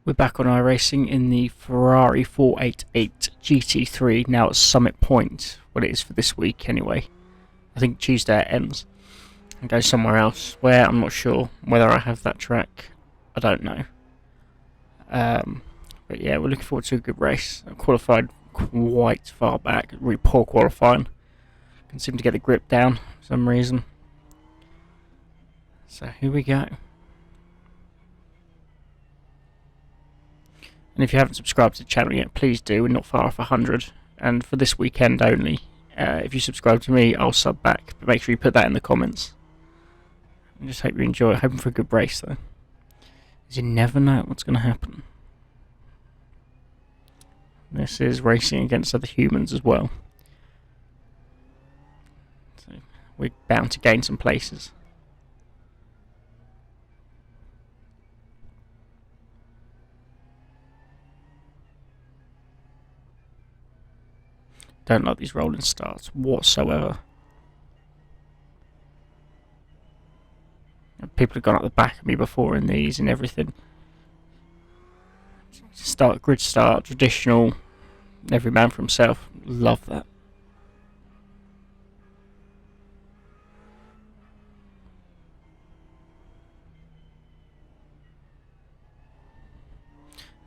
We're back on iRacing in the Ferrari 488 GT3, now at Summit Point. Well, it is for this week anyway. I think Tuesday it ends and goes somewhere else. Where, I'm not sure. Whether I have that track, I don't know. But yeah, we're looking forward to a good race. I qualified quite far back, really poor qualifying. Can seem to get the grip down for some reason. So here we go. And if you haven't subscribed to the channel yet, please do. We're not far off 100. And for this weekend only, if you subscribe to me, I'll sub back. But make sure you put that in the comments. I just hope you enjoy it. Hoping for a good race, though. Because you never know what's going to happen. This is racing against other humans as well. So we're bound to gain some places. Don't like these rolling starts whatsoever. People have gone up the back of me before in these and everything. Grid start, traditional, every man for himself. Love that.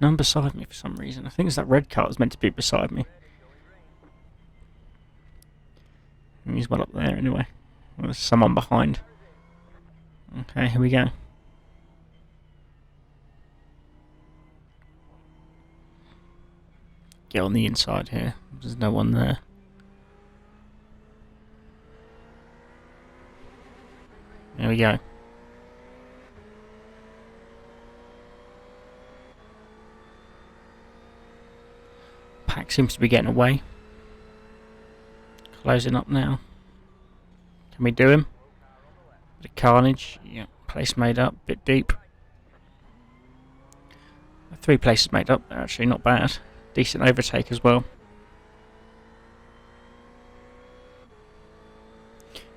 None beside me for some reason. I think it's that red car that's meant to be beside me. He's well up there anyway. Well, there's someone behind. Okay, here we go. Get on the inside here. There's no one there. There we go. Pack seems to be getting away. Closing up now. Can we do him? Bit of carnage. Yeah, place made up. Bit deep. 3 places made up. They're actually not bad. Decent overtake as well.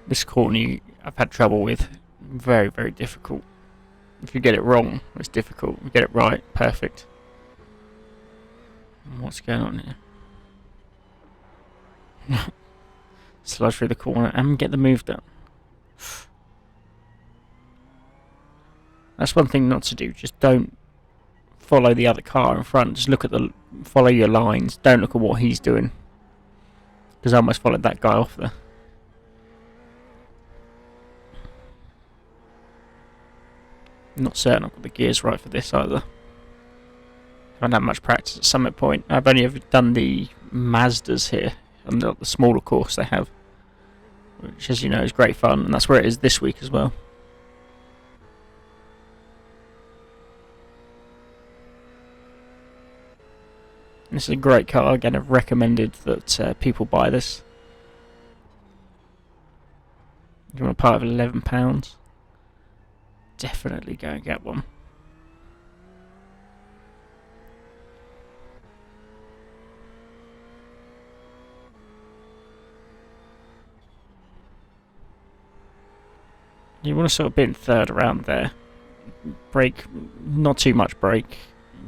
This corner I've had trouble with. Very, very difficult. If you get it wrong, it's difficult. If you get it right, perfect. What's going on here? Slide through the corner and get the move done. That's one thing not to do. Just don't follow the other car in front. Just follow your lines. Don't look at what he's doing. Because I almost followed that guy off there. Not certain I've got the gears right for this either. I haven't had much practice at Summit Point. I've only ever done the Mazdas here. And the smaller course they have, which, as you know, is great fun, and that's where it is this week as well. This is a great car. Again, I've recommended that people buy this. If you want a part of £11, definitely go and get one. You want to sort of be in third around there. Brake, not too much brake.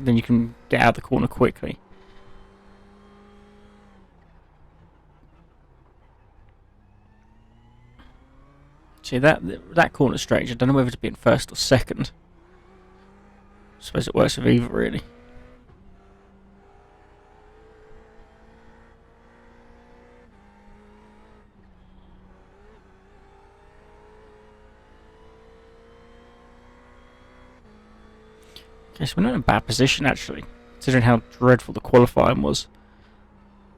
Then you can get out of the corner quickly. See, that corner strange. I don't know whether to be in first or second. I suppose it works with either, really. Yes, we're not in a bad position actually, considering how dreadful the qualifying was.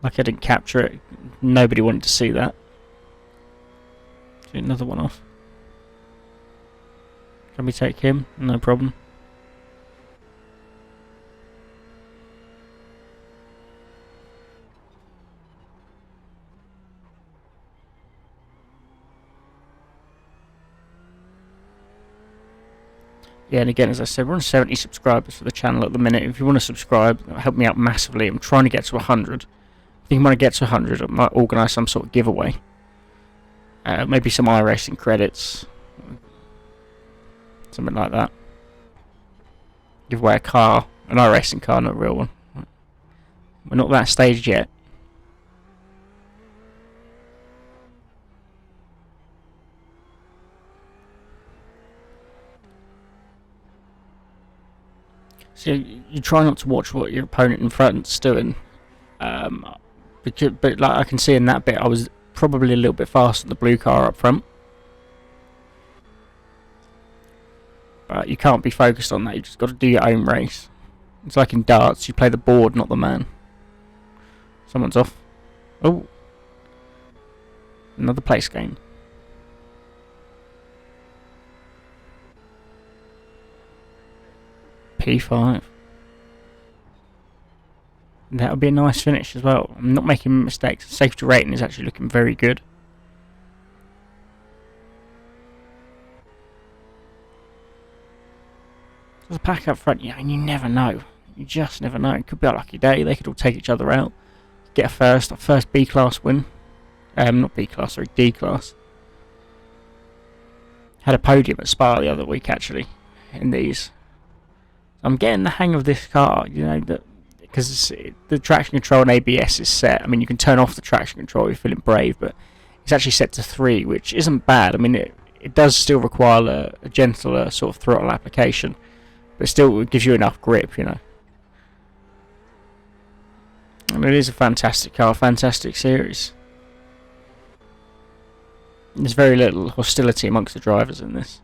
Like I didn't capture it, nobody wanted to see that. Get another one off. Can we take him? No problem. Yeah, and again, as I said, we're on 70 subscribers for the channel at the minute. If you want to subscribe, that'll help me out massively. I'm trying to get to 100. I think when I get to 100, I might organise some sort of giveaway. Maybe some iRacing credits. Something like that. Give away a car An iRacing car, not a real one. We're not that stage yet. So you try not to watch what your opponent in front's doing, but like I can see in that bit, I was probably a little bit faster than the blue car up front. But you can't be focused on that. You just got to do your own race. It's like in darts, you play the board, not the man. Someone's off. Oh, another place gain. P5. That would be a nice finish as well. I'm not making mistakes. The safety rating is actually looking very good. There's a pack up front, yeah, and you never know. You just never know. It could be a lucky day. They could all take each other out. Get a first B class win. Not B class, sorry, D class. Had a podium at Spa the other week actually, in these. I'm getting the hang of this car, you know, because the traction control and ABS is set. I mean, you can turn off the traction control if you're feeling brave, but it's actually set to 3, which isn't bad. I mean, it does still require a gentler sort of throttle application, but still it gives you enough grip, you know. And it is a fantastic car, fantastic series. There's very little hostility amongst the drivers in this.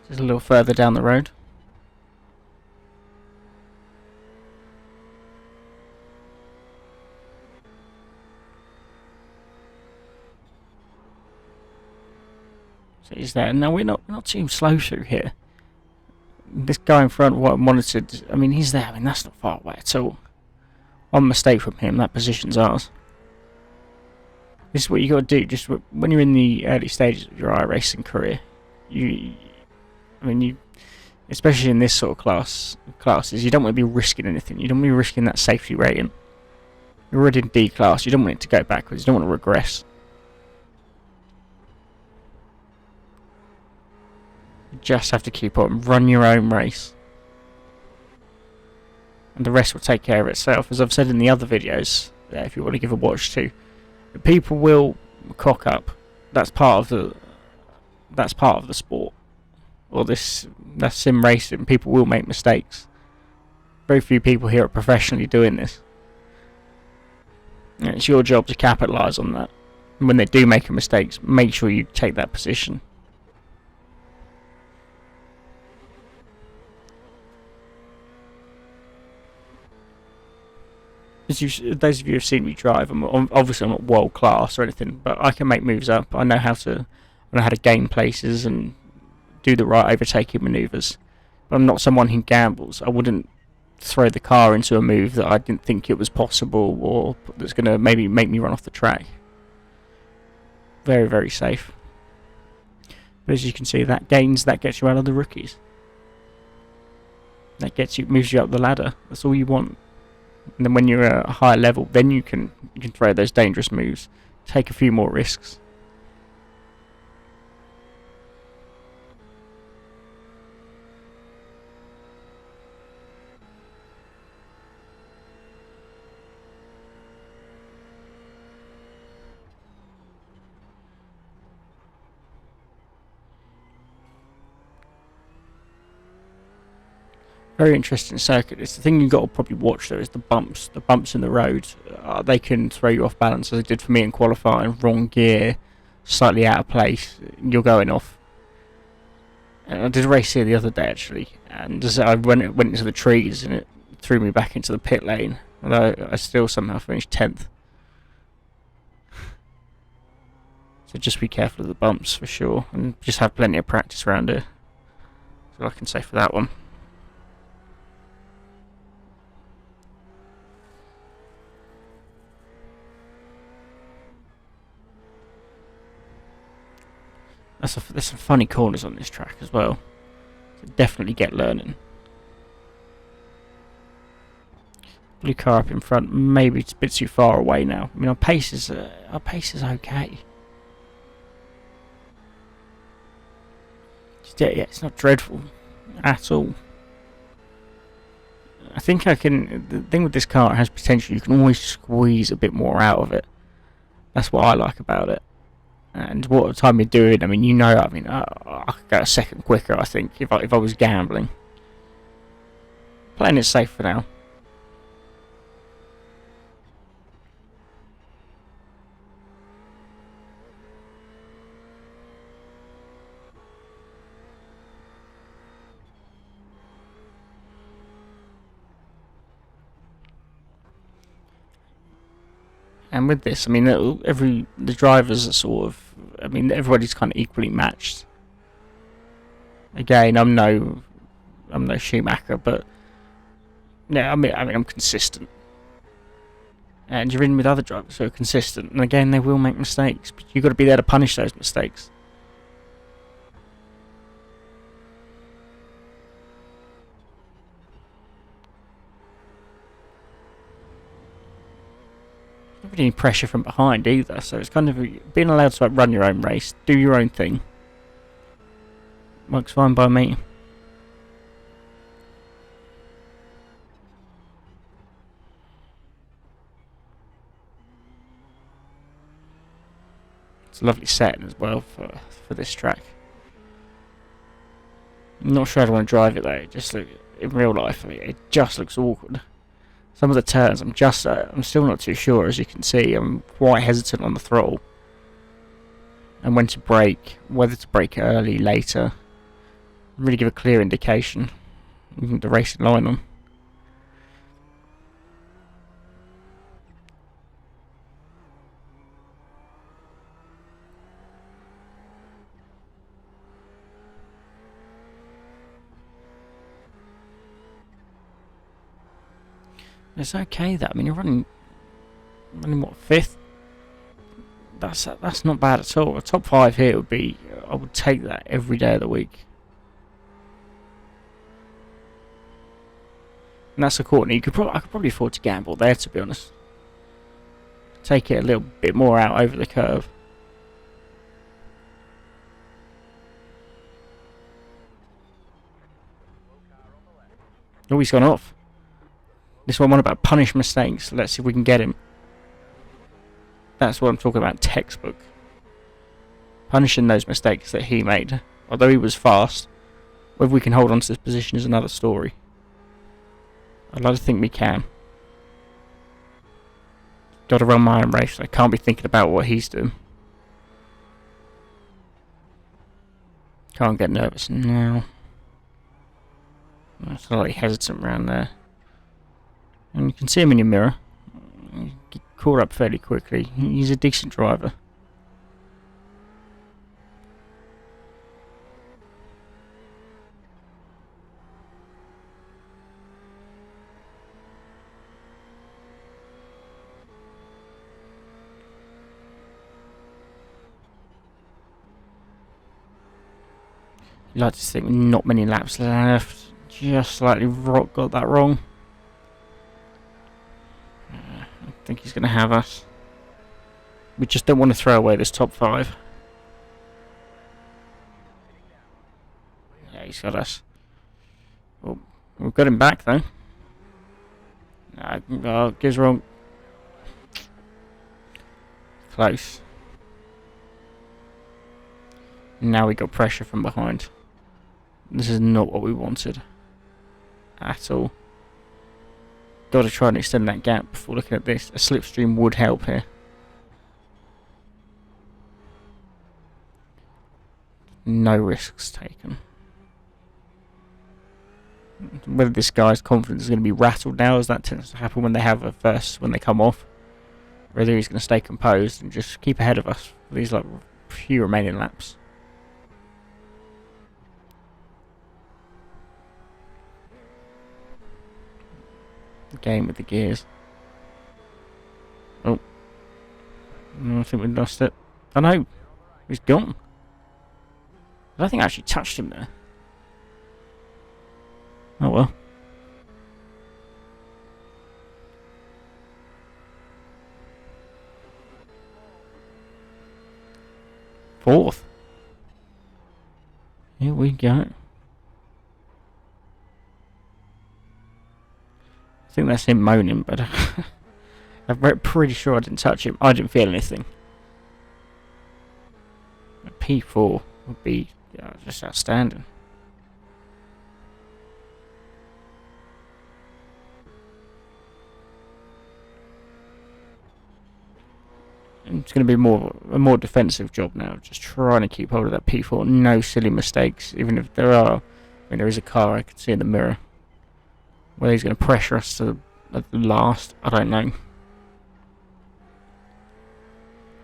Just a little further down the road. So he's there. No, we're not too slow through here. This guy in front, what I monitored, I mean, he's there. I mean, that's not far away at all. One mistake from him, that position's ours. This is what you got to do. Just when you're in the early stages of your iRacing career, especially in this sort of classes, you don't want to be risking anything. You don't want to be risking that safety rating. You're already in D class. You don't want it to go backwards. You don't want to regress. You just have to keep on, run your own race, and the rest will take care of itself. As I've said in the other videos, if you want to give a watch to, people will cock up. That's part of the sport. Or that's sim racing. People will make mistakes. Very few people here are professionally doing this. And it's your job to capitalise on that. And when they do make a mistake, make sure you take that position. Those of you who have seen me drive, obviously I'm not world class or anything, but I can make moves up. I know how to gain places and do the right overtaking manoeuvres. But I'm not someone who gambles. I wouldn't throw the car into a move that I didn't think it was possible, or that's going to maybe make me run off the track. Very, very safe. But as you can see, that gets you out of the rookies. That moves you up the ladder. That's all you want. And then when you're at a higher level, then you can throw those dangerous moves, take a few more risks. Very interesting circuit. It's the thing you've got to probably watch though, is the bumps. The bumps in the road, they can throw you off balance, as they did for me in qualifying. Wrong gear, slightly out of place, you're going off. And I did a race here the other day actually, and as I went into the trees and it threw me back into the pit lane, although I still somehow finished 10th. So just be careful of the bumps for sure, and just have plenty of practice around here. That's all I can say for that one. There's some funny corners on this track as well. So definitely get learning. Blue car up in front. Maybe it's a bit too far away now. I mean, our pace is okay. Yeah, it's not dreadful at all. I think I can. The thing with this car, it has potential. You can always squeeze a bit more out of it. That's what I like about it. And what time you're doing, I mean, you know, I mean, I could go a second quicker, I think, if I was gambling. Playing it safe for now. And with this, I mean, the drivers are sort of, I mean, everybody's kind of equally matched. Again, I'm no Schumacher, but yeah, I mean, I'm consistent. And you're in with other drivers who are consistent, and again, they will make mistakes, but you've got to be there to punish those mistakes. Not really any pressure from behind either, so it's kind of being allowed to run your own race, do your own thing. Works fine by me. It's a lovely setting as well for this track. I'm not sure I'd want to drive it though. Just look, in real life, I mean, it just looks awkward. Some of the turns, I'm still not too sure. As you can see, I'm quite hesitant on the throttle and when to brake, whether to brake early, later. Really give a clear indication. The racing line on. It's okay though. I mean, you're running what, fifth? That's not bad at all. A top 5 here would be. I would take that every day of the week. And that's a corner. I could probably afford to gamble there, to be honest. Take it a little bit more out over the curve. Oh, he's gone off. This one about punish mistakes. Let's see if we can get him. That's what I'm talking about, textbook. Punishing those mistakes that he made. Although he was fast, whether we can hold on to this position is another story. I'd like to think we can. Got to run my own race. I can't be thinking about what he's doing. Can't get nervous now. I'm slightly hesitant around there. And you can see him in your mirror. You get caught up fairly quickly. He's a decent driver. You'd like to think not many laps left. Just slightly got that wrong. I think he's going to have us. We just don't want to throw away this top 5. Yeah, he's got us. Oh, we've got him back though. No, gives wrong. Close. Now we got pressure from behind. This is not what we wanted at all. Got to try and extend that gap before looking at this. A slipstream would help here. No risks taken. Whether this guy's confidence is going to be rattled now, as that tends to happen when they have a first, when they come off, whether he's going to stay composed and just keep ahead of us for these like few remaining laps. Game with the gears. Oh, no, I think we lost it. Oh no, he's gone. I don't think I actually touched him there. Oh well. Fourth. Here we go. I think that's him moaning, but I'm pretty sure I didn't touch him. I didn't feel anything. A P4 would be just outstanding. And it's going to be a more defensive job now, just trying to keep hold of that P4. No silly mistakes, even if there are. I mean, there is a car I can see in the mirror. Whether he's going to pressure us to at the last, I don't know.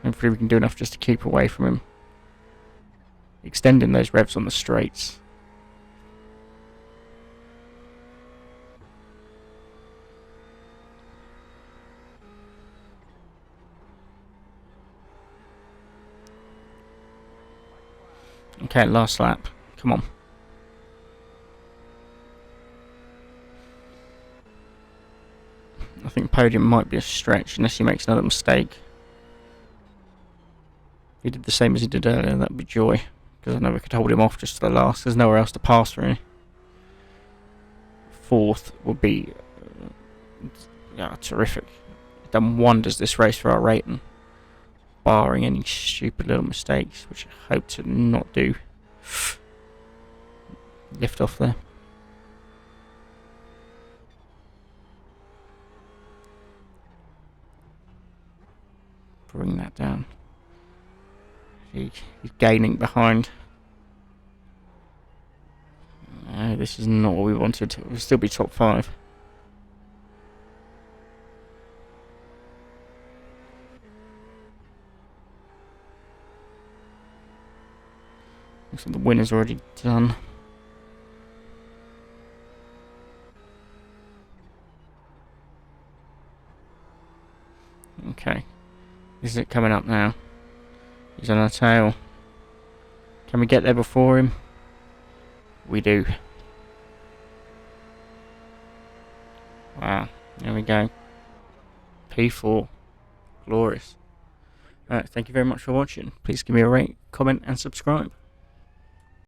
Hopefully we can do enough just to keep away from him. Extending those revs on the straights. Okay, last lap. Come on. I think podium might be a stretch unless he makes another mistake. If he did the same as he did earlier, that'd be joy. Because I know we could hold him off just to the last. There's nowhere else to pass, really. Fourth would be terrific. Done wonders this race for our rating. Barring any stupid little mistakes, which I hope to not do. Lift off there. Bring that down. He's gaining behind. No, this is not what we wanted. We'll still be top 5. Looks like the winner's already done. Okay. This is it coming up now. He's on our tail. Can we get there before him? We do. Wow. There we go. P4. Glorious. Alright, thank you very much for watching. Please give me a rate, comment and subscribe.